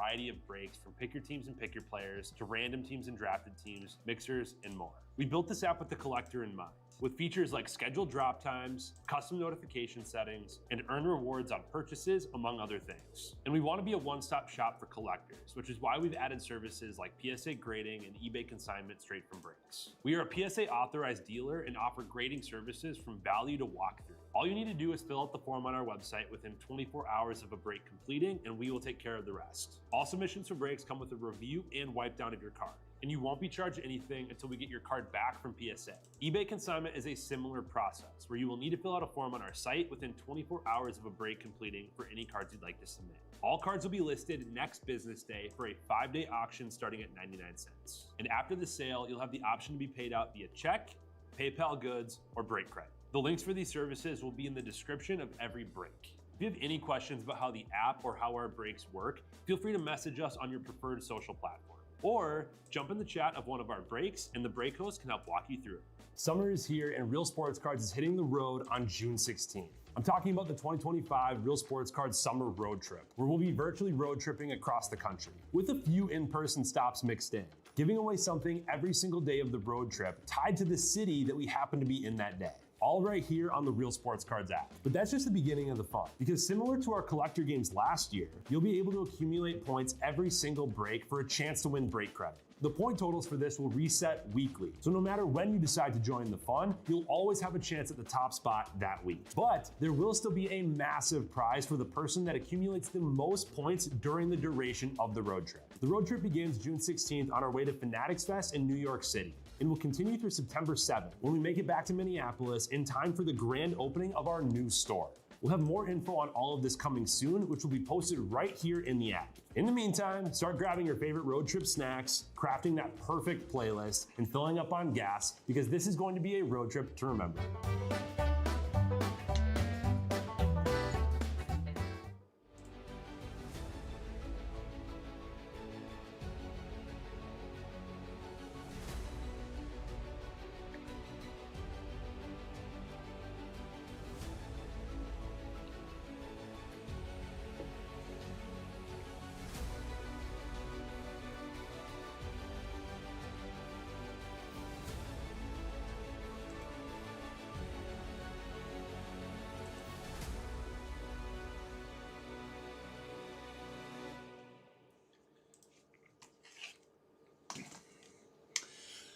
variety of brakes from pick your teams and pick your players to random teams and drafted teams, mixers, and more. We built this app with the collector in mind, with features like scheduled drop times, custom notification settings, and earn rewards on purchases, among other things. And we want to be a one-stop shop for collectors, which is why we've added services like PSA grading and eBay consignment straight from brakes. We are a PSA authorized dealer and offer grading services from value to walkthrough. All you need to do is fill out the form on our website within 24 hours of a break completing, and we will take care of the rest. All submissions for breaks come with a review and wipe down of your card, and you won't be charged anything until we get your card back from PSA. eBay consignment is a similar process where you will need to fill out a form on our site within 24 hours of a break completing for any cards you'd like to submit. All cards will be listed next business day for a 5-day auction starting at 99 cents. And after the sale, you'll have the option to be paid out via check, PayPal goods, or break credit. The links for these services will be in the description of every break. If you have any questions about how the app or how our breaks work, feel free to message us on your preferred social platform. Or jump in the chat of one of our breaks and the break host can help walk you through it. Summer is here and Real Sports Cards is hitting the road on June 16th. I'm talking about the 2025 Real Sports Cards Summer Road Trip, where we'll be virtually road tripping across the country, with a few in-person stops mixed in, giving away something every single day of the road trip tied to the city that we happen to be in that day. All right here on the Real Sports Cards app. But that's just the beginning of the fun, because similar to our collector games last year, you'll be able to accumulate points every single break for a chance to win break credit. The point totals for this will reset weekly, so no matter when you decide to join the fun, you'll always have a chance at the top spot that week. But there will still be a massive prize for the person that accumulates the most points during the duration of the road trip. The road trip begins June 16th on our way to Fanatics Fest in New York City, and will continue through September 7th when we make it back to Minneapolis in time for the grand opening of our new store. We'll have more info on all of this coming soon, which will be posted right here in the app. In the meantime, start grabbing your favorite road trip snacks, crafting that perfect playlist, and filling up on gas, because this is going to be a road trip to remember.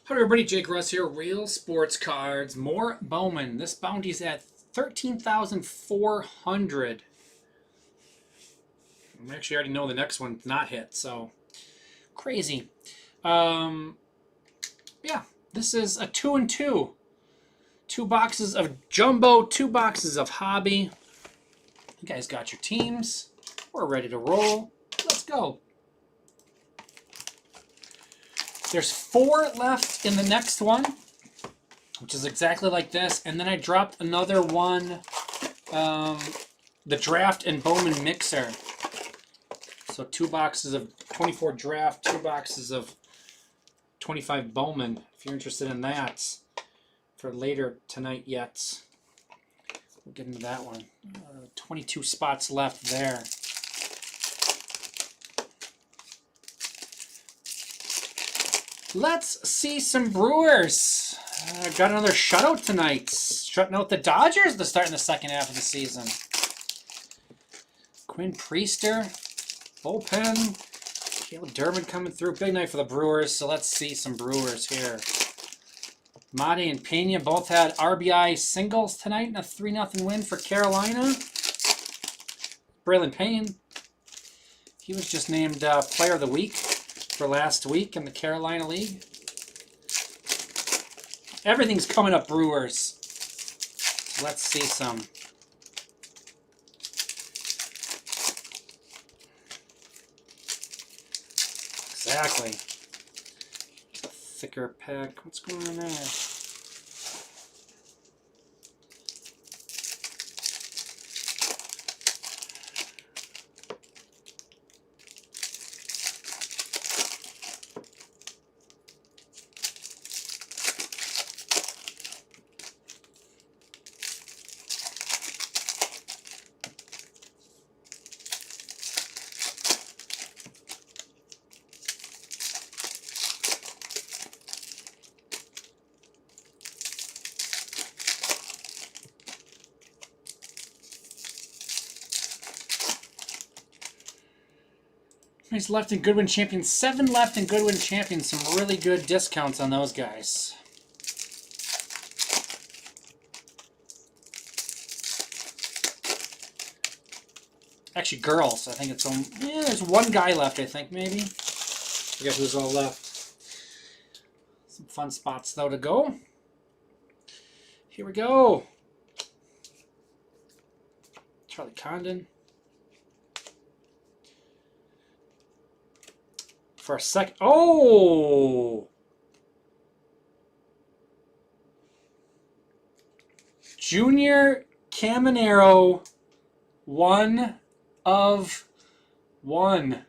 Hello everybody, Jake Russ here, Real Sports Cards, more Bowman. This bounty's at 13,400. I actually already know the next one's not hit, so crazy. Yeah, this is a 2 and 2. 2 boxes of Jumbo, 2 boxes of Hobby. You guys got your teams. We're ready to roll. Let's go. There's 4 left in the next one, which is exactly like this. And then I dropped another one, the Draft and Bowman Mixer. So 2 boxes of 24 Draft, 2 boxes of 25 Bowman, if you're interested in that, for later tonight yet. We'll get into that one. 22 spots left there. Let's see some Brewers. Got another shutout tonight. Shutting out the Dodgers to start in the second half of the season. Quinn Priester, bullpen. Caleb Durbin coming through. Big night for the Brewers, so let's see some Brewers here. Mate and Pena both had RBI singles tonight in a 3-0 win for Carolina. Braylon Payne, he was just named Player of the Week for last week in the Carolina League. Everything's coming up Brewers. Let's see some. Exactly. It's a thicker pack. What's going on there? Somebody's left in Goodwin Champions. 7 left in Goodwin Champions. Some really good discounts on those guys. Actually, girls. I think it's on. Yeah, there's one guy left, I think, maybe. Forget who's all left. Some fun spots, though, to go. Here we go. Charlie Condon. For a sec. Oh! Junior Caminero. 1 of 1.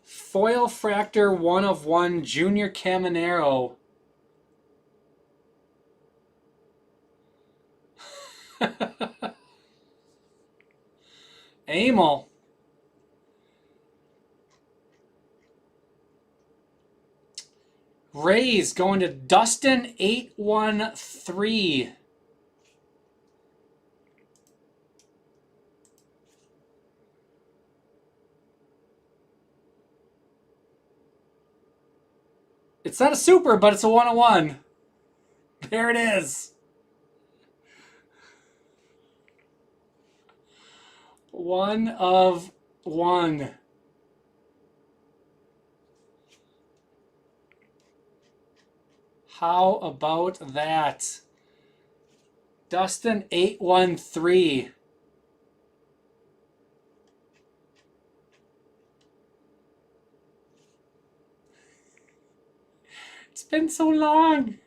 Foil Fractor 1 of 1 Junior Caminero. Amel. Rays going to Dustin 813. It's not a super, but it's a 1 of 1. There it is. 1 of 1. How about that? Dustin 813. It's been so long.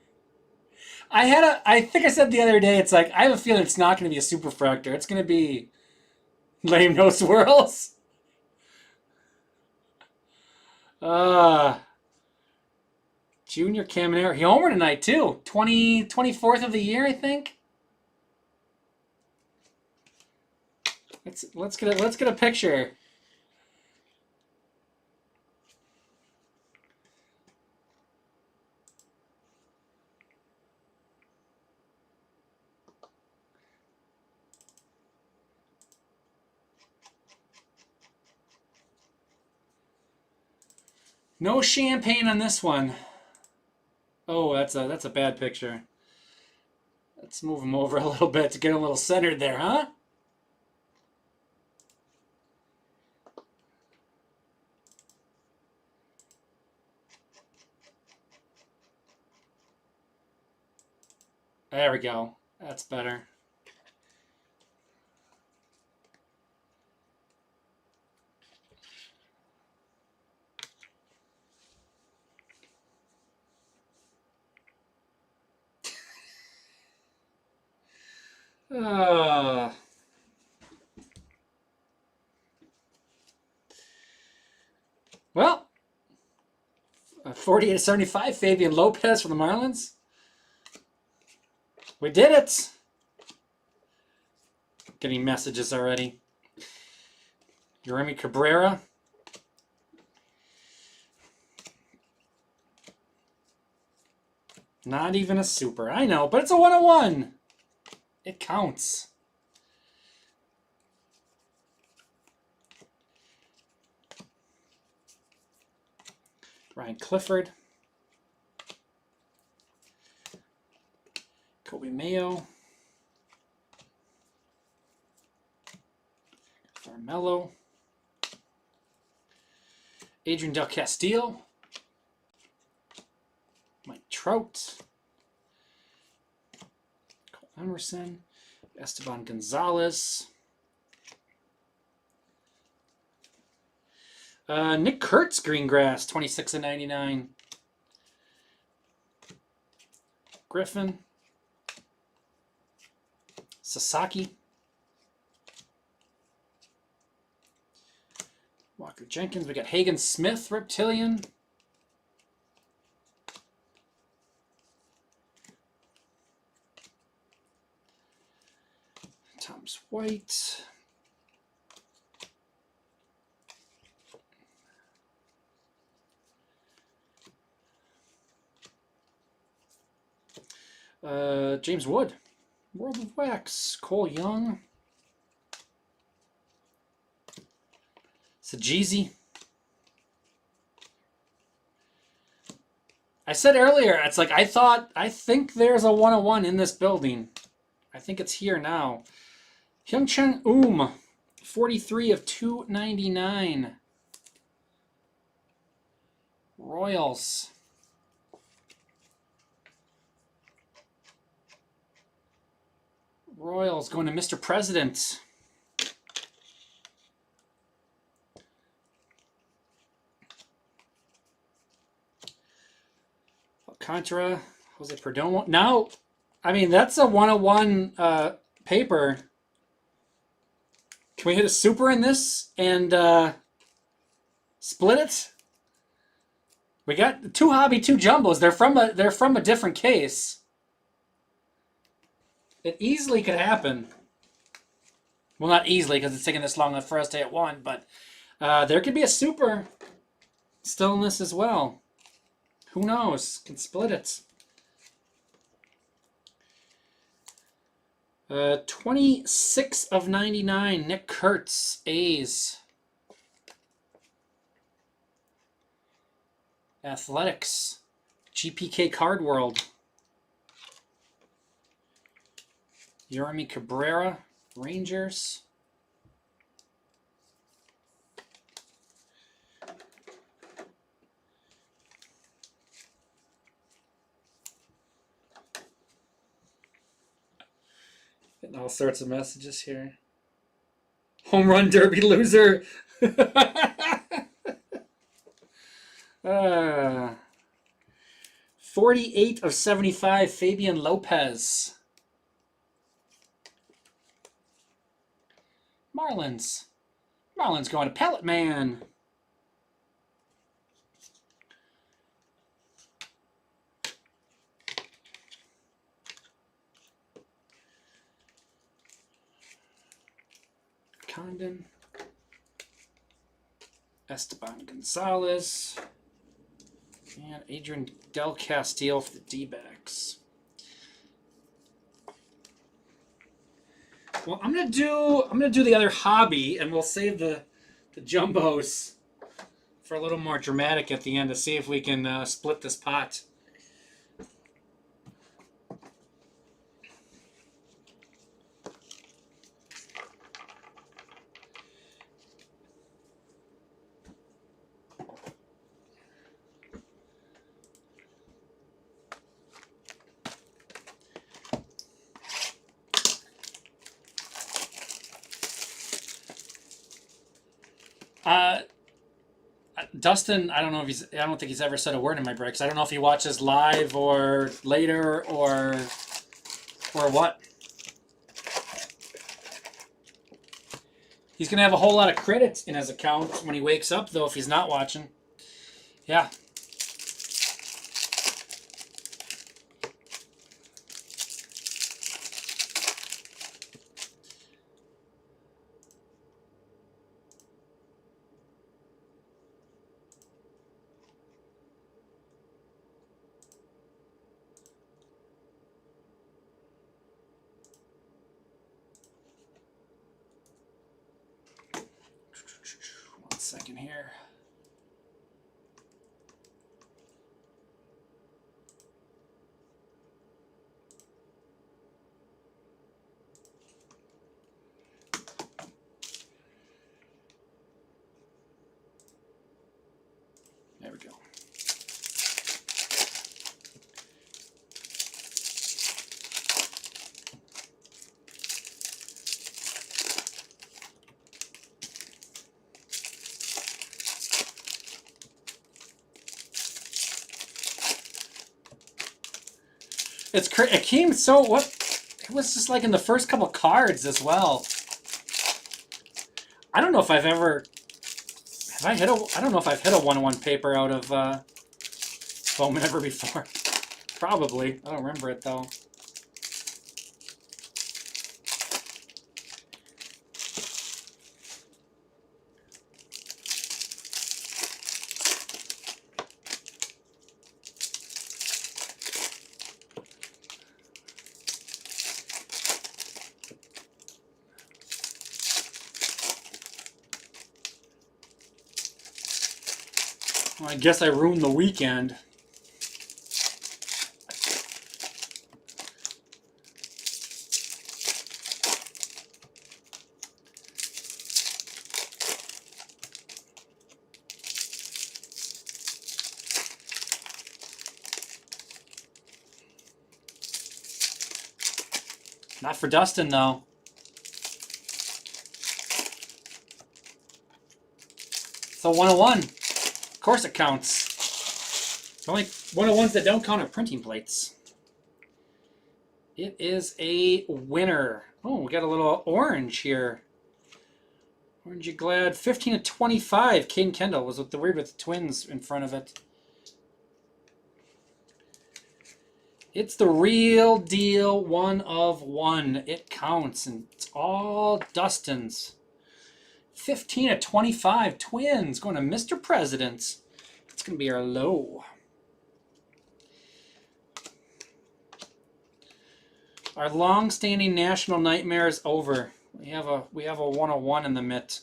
I think I said the other day, it's like, I have a feeling it's not going to be a super fractor. It's going to be lame no swirls. Junior Caminero. He homered tonight, too. 24th of the year, I think. Let's get a picture. No champagne on this one. Oh, that's a bad picture. Let's move him over a little bit to get him a little centered there, huh? There we go. That's better. Well, 48-75, Fabian Lopez for the Marlins. We did it. Getting messages already. Yeremy Cabrera. Not even a super. I know, but it's a 1 of 1. It counts. Ryan Clifford. Kobe Mayo. Carmelo. Adrian Del Castillo. Mike Trout. Cole Emerson. Esteban Gonzalez. Nick Kurtz, Greengrass, 26/99. Griffin. Sasaki. Walker Jenkins. We got Hagen Smith, Reptilian. Thomas White. James Wood. World of Wax. Cole Young. Sajeezy. I said earlier, it's like I think there's a 101 in this building. I think it's here now. Hyunchang 43 of 299. Royals. Royals going to Mr. President. Alcantara, Jose Perdomo. Now, I mean, that's a 101 paper. Can we hit a super in this and split it? We got 2 hobby, 2 jumbos. They're from a different case. It easily could happen. Well, not easily because it's taking this long for us to hit one, but there could be a super still in this as well. Who knows? Can split it. 26 of 99. Nick Kurtz, A's. Athletics. GPK Card World. Yeremy Cabrera, Rangers. Getting all sorts of messages here. Home run derby loser. 48 of 75, Fabian Lopez. Marlins. Marlins going to Pellet Man. Condon. Esteban Gonzalez. And Adrian Del Castillo for the D-backs. Well, I'm gonna do the other hobby, and we'll save the jumbos for a little more dramatic at the end to see if we can split this pot. Dustin, I don't think he's ever said a word in my breaks. I don't know if he watches live or later or what. He's gonna have a whole lot of credits in his account when he wakes up, though, if he's not watching. Yeah. One second here. There we go. It came so what? It was just like in the first couple cards as well. I don't know if I've ever. I don't know if I've hit a 101 paper out of Bowman ever before. Probably. I don't remember it though. I guess I ruined the weekend. Not for Dustin, though. So 101. Of course it counts. The only 101s that don't count are printing plates. It is a winner. Oh, we got a little orange here. Orangey Glad. 15 of 25. Caden Kendall was with the weird with the twins in front of it. It's the real deal 1 of 1. It counts, and it's all Dustin's. 15 of 25 twins going to Mr. President. It's going to be our low. Our long-standing national nightmare is over. We have a 101 in the mitt.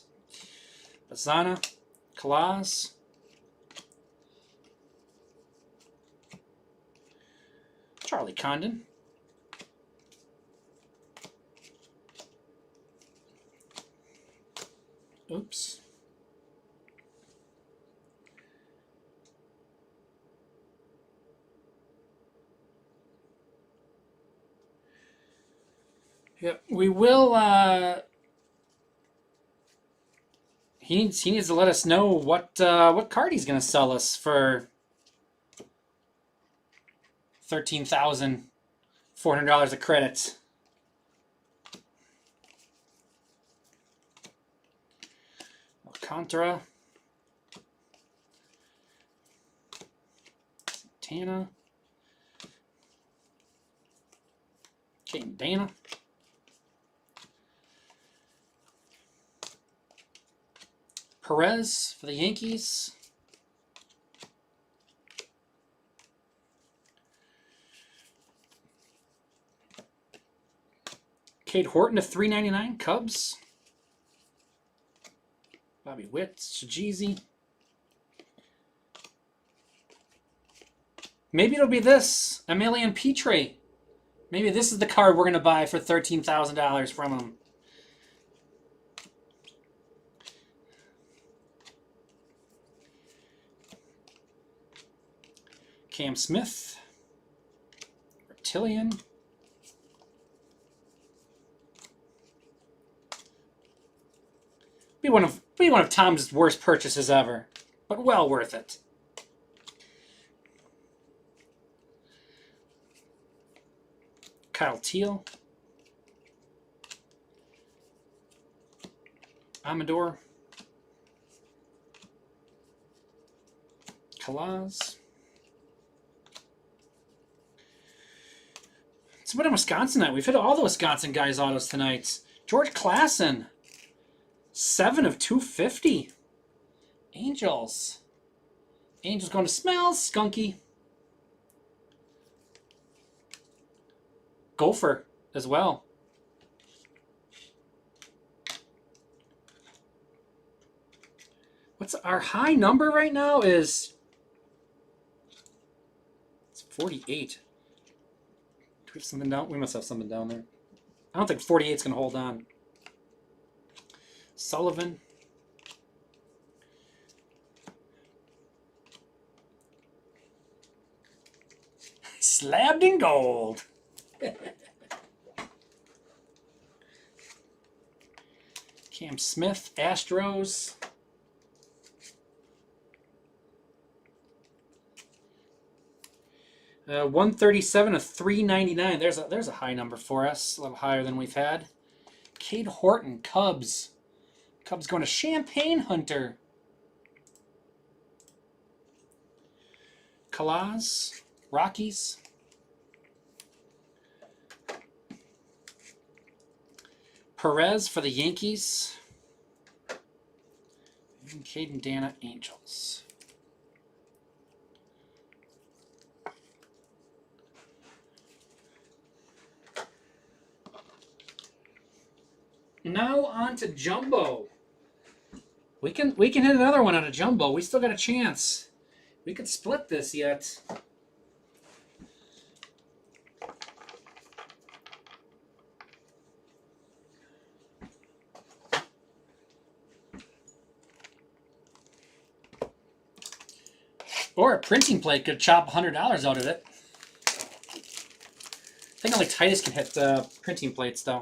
Bazana, Kalaz, Charlie Condon, oops. Yeah, we will. He needs to let us know what card he's going to sell us for $13,400 of credits. Alcantara, Santana, Caden Dana. Perez for the Yankees. Cade Horton to 399, Cubs. Bobby Witt, Shajizi. Maybe it'll be this, Emilian Petre. Maybe this is the card we're going to buy for $13,000 from him. Cam Smith, Reptilian, be one of Tom's worst purchases ever, but well worth it. Kyle Teal, Amador, Kalaz. It's been a Wisconsin night. We've hit all the Wisconsin guys' autos tonight. George Klassen, 7 of 250. Angels. Angels going to Smells, Skunky. Gopher as well. What's our high number right now is... It's 48. We have something down? We must have something down there. I don't think 48 is going to hold on. Sullivan. Slabbed in gold. Cam Smith, Astros. Uh, 137 of 399. There's a high number for us, a little higher than we've had. Cade Horton, Cubs. Cubs going to Champagne Hunter. Kalaz, Rockies. Perez for the Yankees. And Caden Dana, Angels. Now on to Jumbo. We can hit another one on a Jumbo. We still got a chance. We could split this yet. Or a printing plate could chop $100 out of it. I think only Titus can hit the printing plates, though.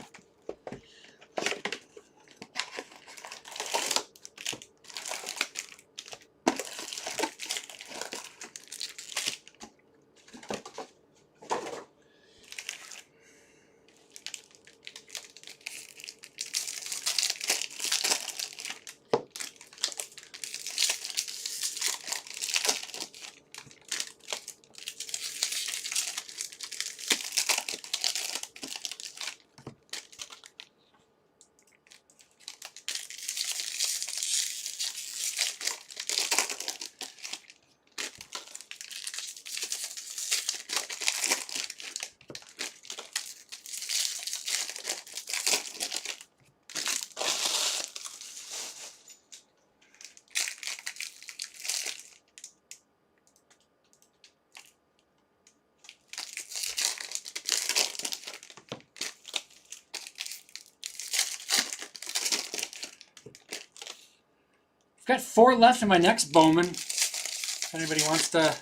I've got 4 left in my next Bowman. If anybody wants to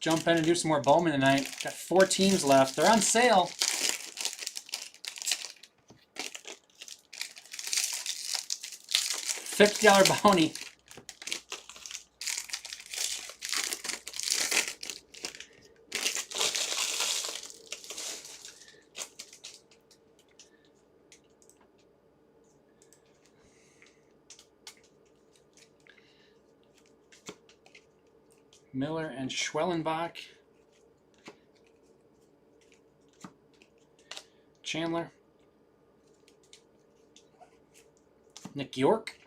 jump in and do some more Bowman tonight. Got 4 teams left. They're on sale. $50 bounty. Miller and Schwellenbach. Chandler. Nick York.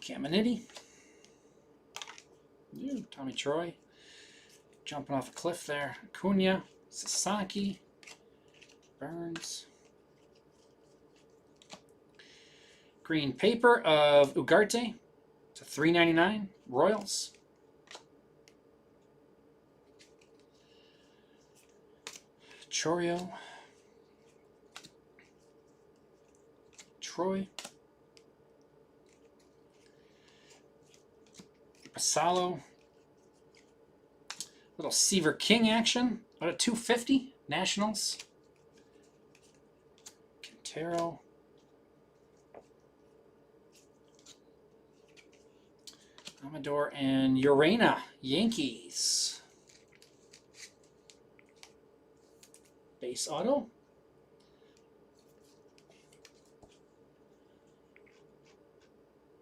Caminiti. Tommy Troy. Jumping off a cliff there. Acuna. Sasaki. Burns. Green paper of Ugarte to $3.99. Royals. Chorio. Troy. Pasalo. Little Seaver King action. About a $250. Nationals. Quintero. Amador and Urena, Yankees. Base auto.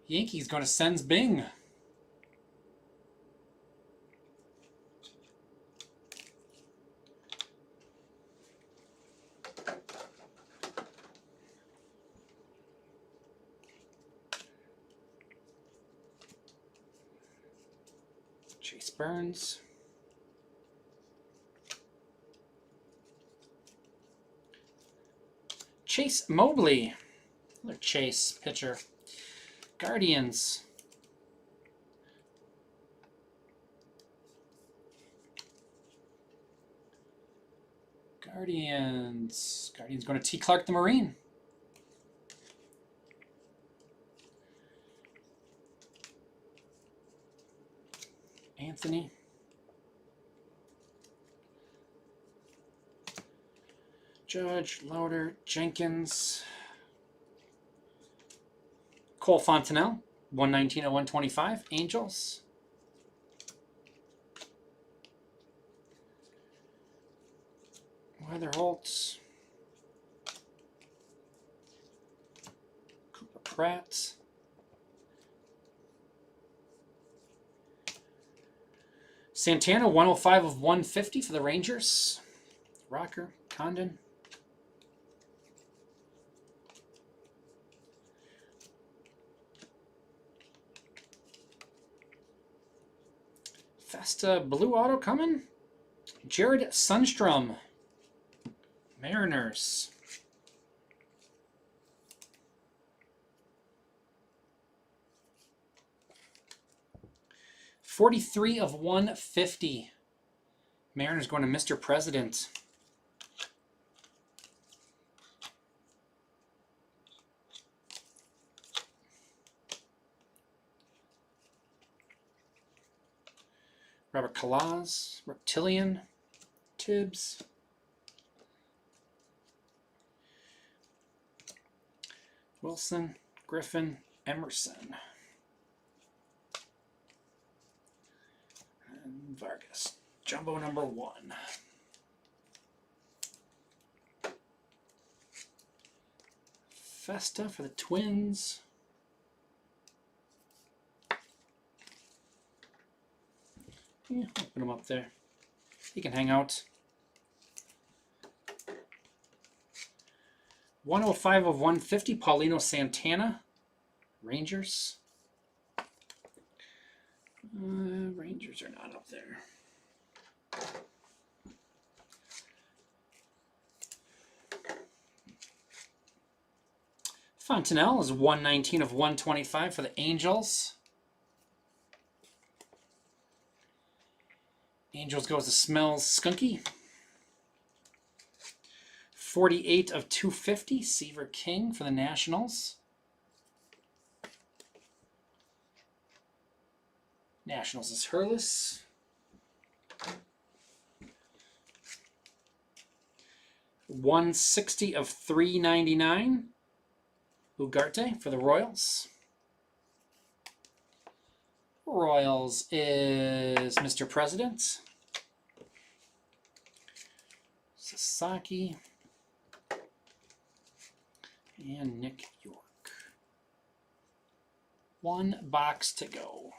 Yankees going to Sens Bing. Chase Burns. Chase Mobley. Another Chase pitcher. Guardians. Guardians going to T. Clark the Marine. Anthony. Judge, Lauder, Jenkins. Cole Fontenelle, 119 of 125. Angels. Weatherholtz. Cooper Pratt. Santana, 105 of 150 for the Rangers. Rocker, Condon. Festa blue auto coming. Jared Sundstrom. Mariners. 43 of 150. Mariners going to Mr. President. Robert Kalaz, Reptilian, Tibbs. Wilson, Griffin, Emerson. And Vargas. Jumbo number 1. Festa for the Twins. Yeah, open him up there. He can hang out. 105 of 150, Paulino Santana, Rangers. Rangers are not up there. Fontenelle is 119 of 125 for the Angels. Angels goes to Smells Skunky. 48 of 250, Seaver King for the Nationals. Nationals is Hurlis. $160 of $399, Ugarte for the Royals. Royals is Mr. President. Sasaki. And Nick York. 1 box to go.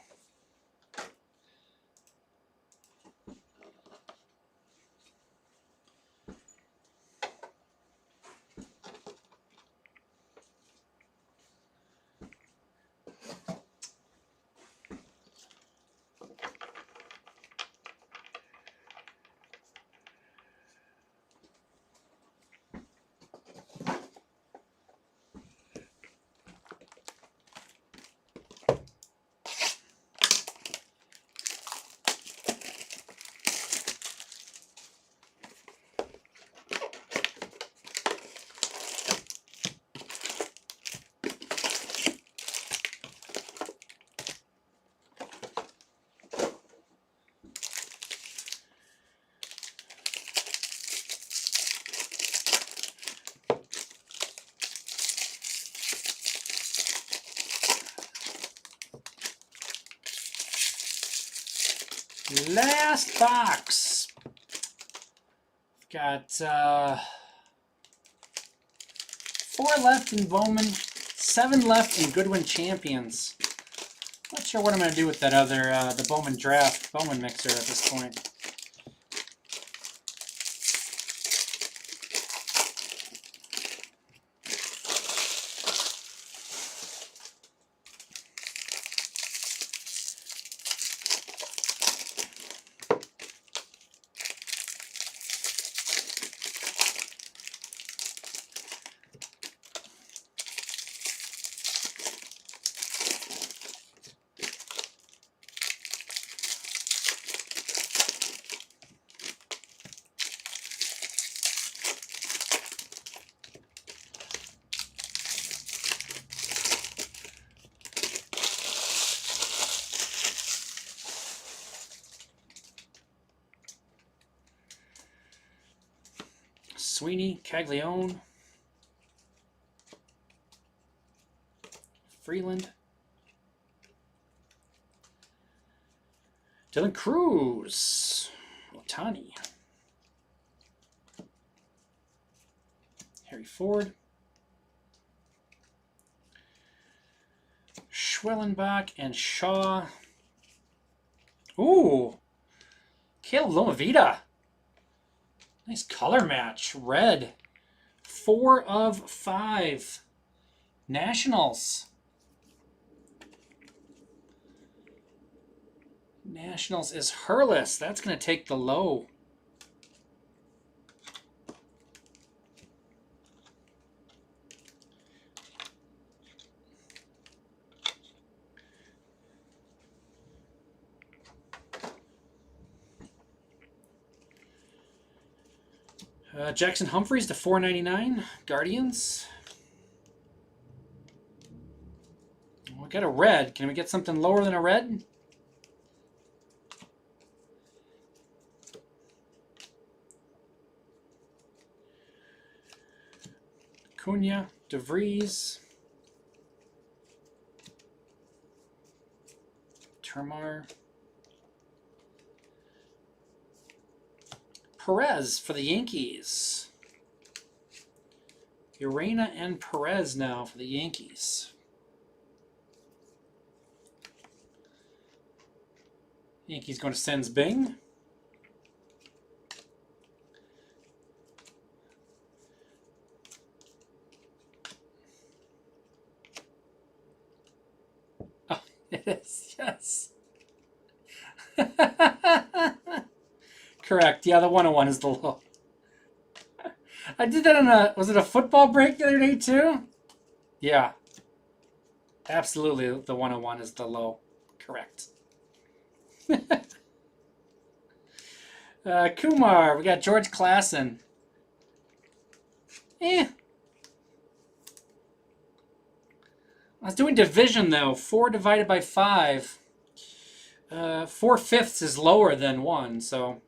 Last box. Got 4 left in Bowman, 7 left in Goodwin Champions. Not sure what I'm going to do with that other, the Bowman draft, Bowman mixer at this point. Sweeney, Caglione, Freeland, Dylan Cruz, Otani, Harry Ford, Schwellenbach, and Shaw. Ooh, Caleb Lomavita. Nice color match. Red. 4 of 5. Nationals. Nationals is Hurlis. That's going to take the low. Jackson Humphreys to 499. Guardians. We got a red. Can we get something lower than a red? Cunha, DeVries, Termar, Perez for the Yankees. Urena and Perez now for the Yankees. Yankees going to Sens Bing. Oh, it is, yes. Correct. Yeah, the 101 is the low. I did that on a, was it a football break the other day too? Yeah. Absolutely, the 101 is the low. Correct. Kumar, we got George Klassen. I was doing division though. 4 divided by 5. 4/5 is lower than 1, so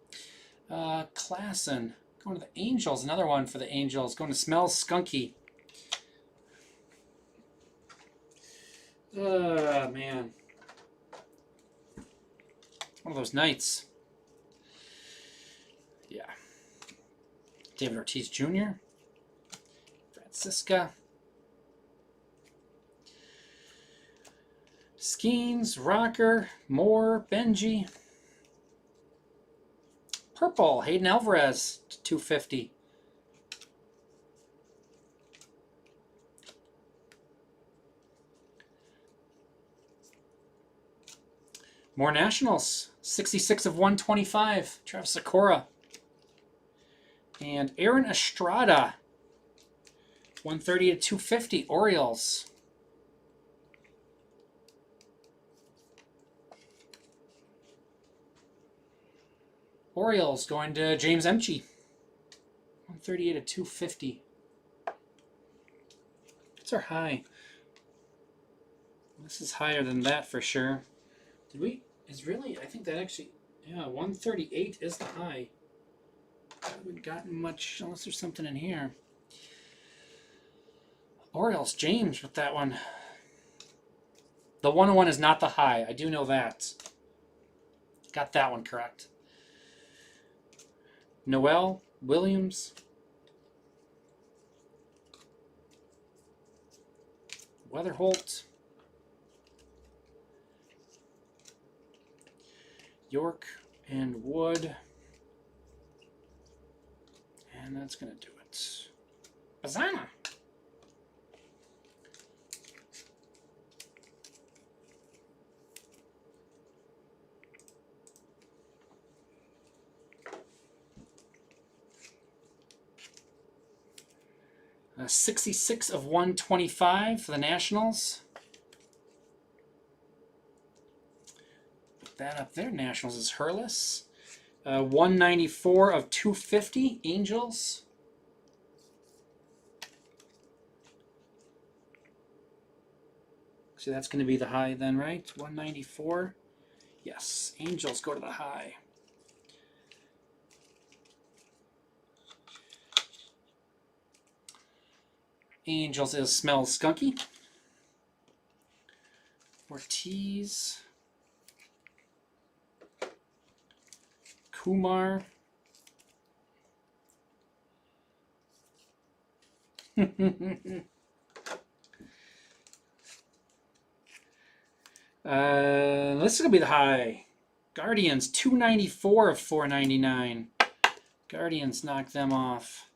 Klassen. Going to the Angels, another one for the Angels. Going to Smells Skunky. Man. One of those nights. Yeah. David Ortiz Jr. Francisca. Skeens, Rocker, Moore, Benji. Purple, Hayden Alvarez, 250. More Nationals, 66 of 125, Travis Sakura. And Aaron Estrada, 130 to 250, Orioles. Orioles going to James Emche. 138 to 250. It's our high. This is higher than that for sure. Did we? Is really? I think that actually, yeah, 138 is the high. I haven't gotten much unless there's something in here. Orioles, James with that one. The 101 is not the high. I do know that. Got that one correct. Noel, Williams, Weatherholt, York, and Wood. And that's going to do it. Bazana. 66 of 125 for the Nationals. Put that up there. Nationals is Hurlis. 194 of 250 Angels. So that's going to be the high then, right? 194. Yes, Angels go to the high. Angels is Smells Skunky. Ortiz. Kumar. This is going to be the high. Guardians, 294 of 499. Guardians knock them off.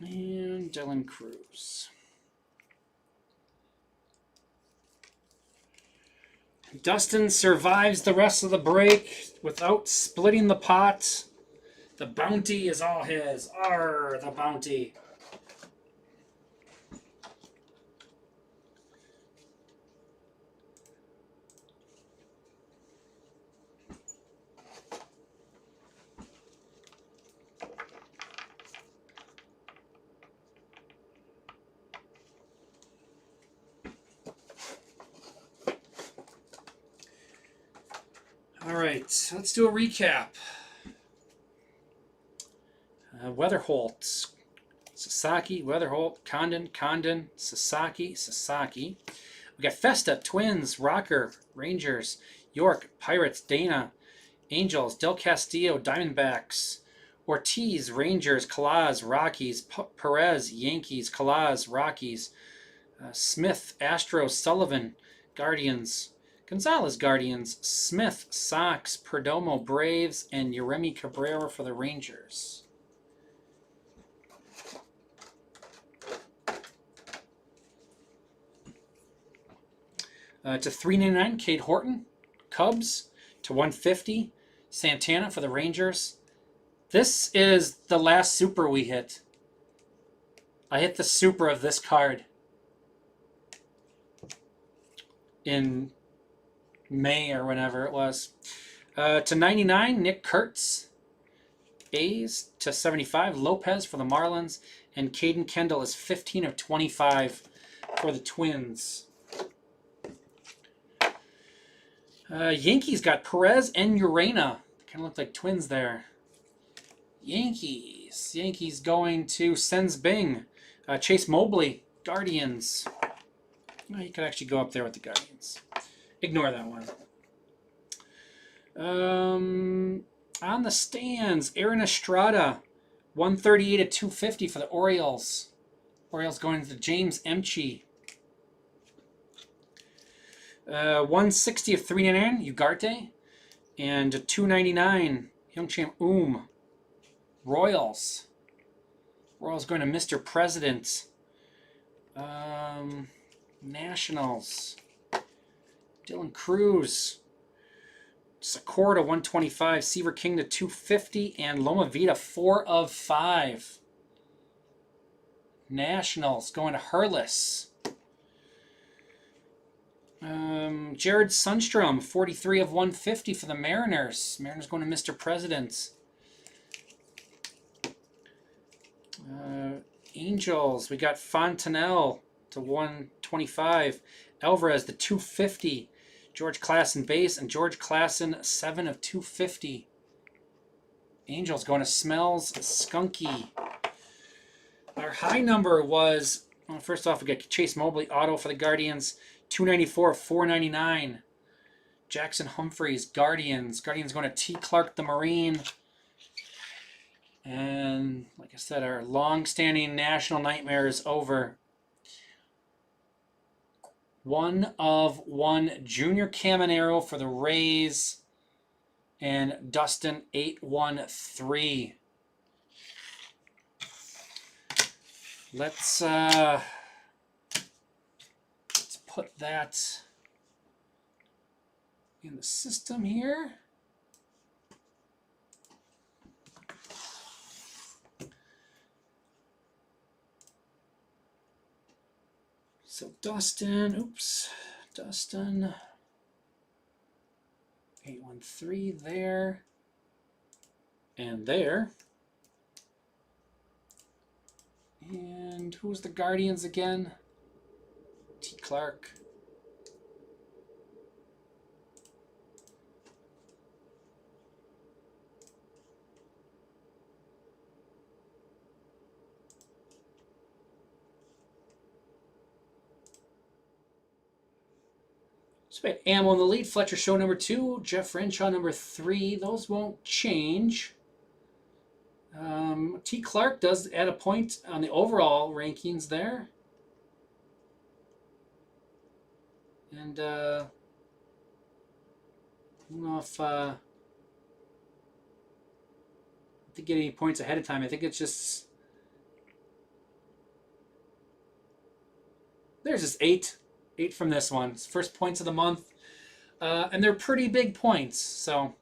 And Dylan Cruz. Dustin survives the rest of the break without splitting the pot. The bounty is all his. Arr, the bounty. All right, let's do a recap. Weatherholt, Sasaki, Weatherholt, Condon, Sasaki. We got Festa, Twins, Rocker, Rangers, York, Pirates, Dana, Angels, Del Castillo, Diamondbacks, Ortiz, Rangers, Calaz, Rockies, Perez, Yankees, Calaz, Rockies, Smith, Astros, Sullivan, Guardians, Gonzalez, Guardians, Smith, Sox, Perdomo, Braves, and Yeremi Cabrera for the Rangers. To $3.99, Cade Horton, Cubs. To $1.50, Santana for the Rangers. This is the last super we hit. I hit the super of this card in May or whenever it was. To 99, Nick Kurtz, A's. To 75, Lopez for the Marlins. And Caden Kendall is 15 of 25 for the Twins. Yankees got Perez and Urena. Kind of look like twins there. Yankees going to Sens Bing. Chase Mobley, Guardians. Oh, you could actually go up there with the Guardians. Ignore that one. On the stands, Aaron Estrada, 138 at 250 for the Orioles. Orioles going to James Emche. 160 of 399, Ugarte. And 299, Hyungchan Royals. Royals going to Mr. President. Nationals. Dylan Cruz. Sakura 125, Seaver King to 250, and Loma Vida 4 of 5. Nationals going to Hurlis. Jared Sundstrom, 43 of 150 for the Mariners. Mariners going to Mr. President. Angels, we got Fontanelle to 125. Alvarez to 250. George Klassen base, and George Klassen 7 of 250. Angels going to Smells Skunky. Our high number was, well, first off, we got Chase Mobley auto for the Guardians. 294 of 499. Jackson Humphreys, Guardians. Guardians going to T. Clark the Marine. And like I said, our long-standing national nightmare is over. 1 of 1 Junior Caminero for the Rays. And Dustin 813. Let's put that in the system here. So Dustin 813 there and there. And who's the Guardians again? T. Clark. So we had Ammo in the lead, Fletcher Show number 2, Jeff Renshaw number 3. Those won't change. T. Clark does add a point on the overall rankings there. And I don't know if I did get any points ahead of time. I think it's just, there's just 8 from this one. It's first points of the month. And they're pretty big points. So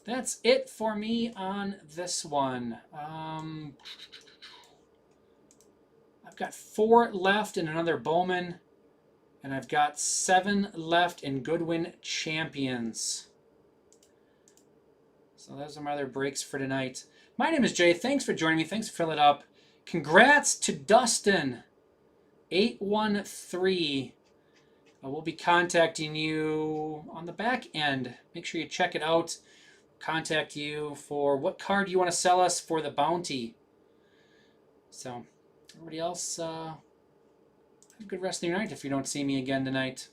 That's it for me on this one. I've got 4 left in another Bowman, and I've got 7 left in Goodwin Champions. So those are my other breaks for tonight. My name is Jay. Thanks for joining me. Thanks for filling it up. Congrats to Dustin, 813. We'll be contacting you on the back end. Make sure you check it out. Contact you for what card you want to sell us for the bounty. So, everybody else, have a good rest of your night if you don't see me again tonight.